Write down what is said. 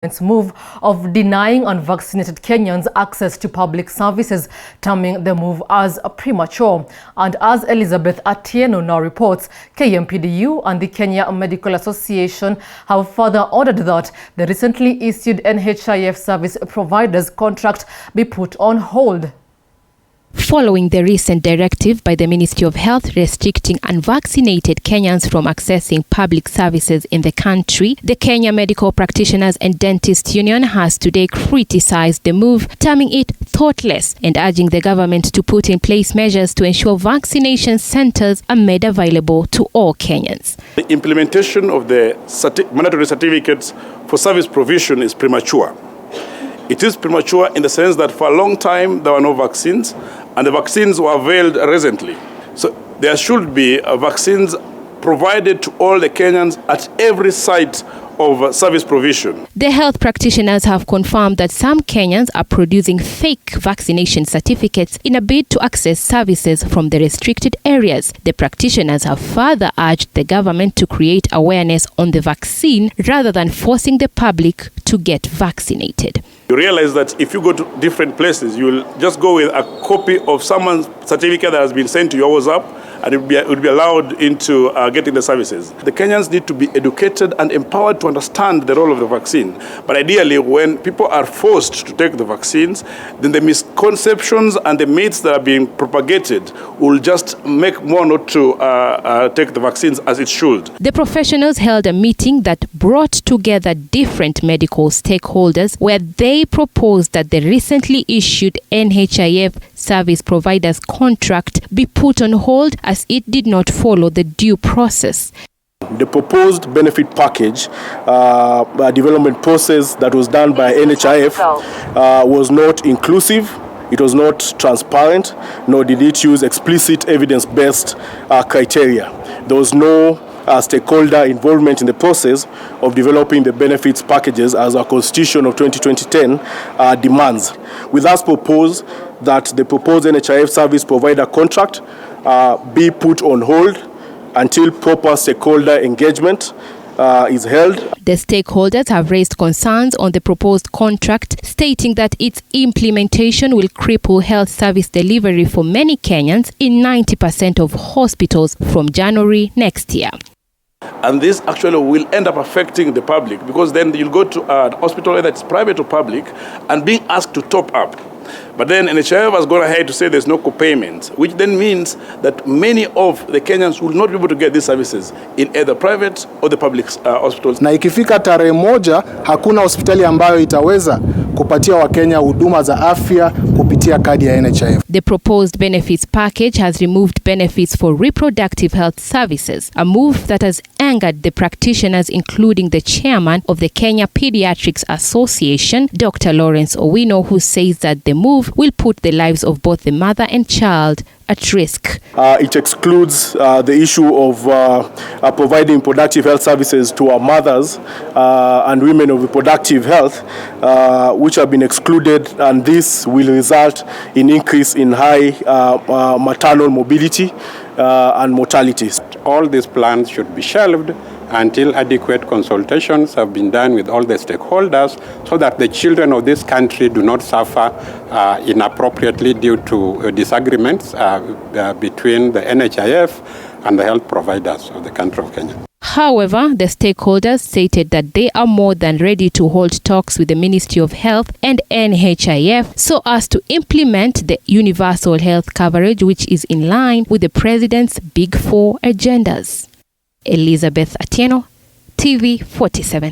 Its move of denying unvaccinated Kenyans access to public services, terming the move as premature. And as Elizabeth Atieno now reports, KMPDU and the Kenya Medical Association have further ordered that the recently issued NHIF service providers contract be put on hold. Following the recent directive by the Ministry of Health restricting unvaccinated Kenyans from accessing public services in the country, the Kenya Medical Practitioners and Dentists Union has today criticized the move, terming it thoughtless and urging the government to put in place measures to ensure vaccination centers are made available to all Kenyans. The implementation of the mandatory certificates for service provision is premature. It is premature in the sense that for a long time there were no vaccines, and the vaccines were veiled recently. So there should be vaccines provided to all the Kenyans at every site of service provision. The health practitioners have confirmed that some Kenyans are producing fake vaccination certificates in a bid to access services from the restricted areas. The practitioners have further urged the government to create awareness on the vaccine rather than forcing the public to get vaccinated. You realize that if you go to different places, you will just go with a copy of someone's certificate that has been sent to your WhatsApp, and it would be allowed into getting the services. The Kenyans need to be educated and empowered to understand the role of the vaccine. But ideally, when people are forced to take the vaccines, then the misconceptions and the myths that are being propagated will just make more not to take the vaccines as it should. The professionals held a meeting that brought together different medical stakeholders where they proposed that the recently issued NHIF service providers contract be put on hold as it did not follow the due process. The proposed benefit package development process that was done by NHIF was not inclusive, it was not transparent, nor did it use explicit evidence-based criteria. There was no stakeholder involvement in the process of developing the benefits packages as our Constitution of 2010 demands. We thus propose that the proposed NHIF service provider contract be put on hold until proper stakeholder engagement is held. The stakeholders have raised concerns on the proposed contract, stating that its implementation will cripple health service delivery for many Kenyans in 90% of hospitals from January next year. And this actually will end up affecting the public, because then you'll go to a hospital, whether it's private or public, and being asked to top up. But then NHIF has gone ahead to say there's no co-payment, which then means that many of the Kenyans will not be able to get these services in either private or the public hospitals. Na ikifika tarehe moja, hakuna hospitali ambayo itaweza kupatia Wakenya huduma za afya kupitia kadi ya NHIF. The proposed benefits package has removed benefits for reproductive health services, a move that has angered the practitioners, including the chairman of the Kenya Pediatrics Association, Dr. Lawrence Owino, who says that the move will put the lives of both the mother and child at risk. It excludes the issue of providing reproductive health services to our mothers and women of reproductive health, which have been excluded, and this will result in increase in high maternal morbidity and mortality. All these plans should be shelved until adequate consultations have been done with all the stakeholders, so that the children of this country do not suffer inappropriately due to disagreements between the NHIF and the health providers of the country of Kenya. However, the stakeholders stated that they are more than ready to hold talks with the Ministry of Health and NHIF so as to implement the universal health coverage, which is in line with the President's Big Four agendas. Elizabeth Atieno, TV 47.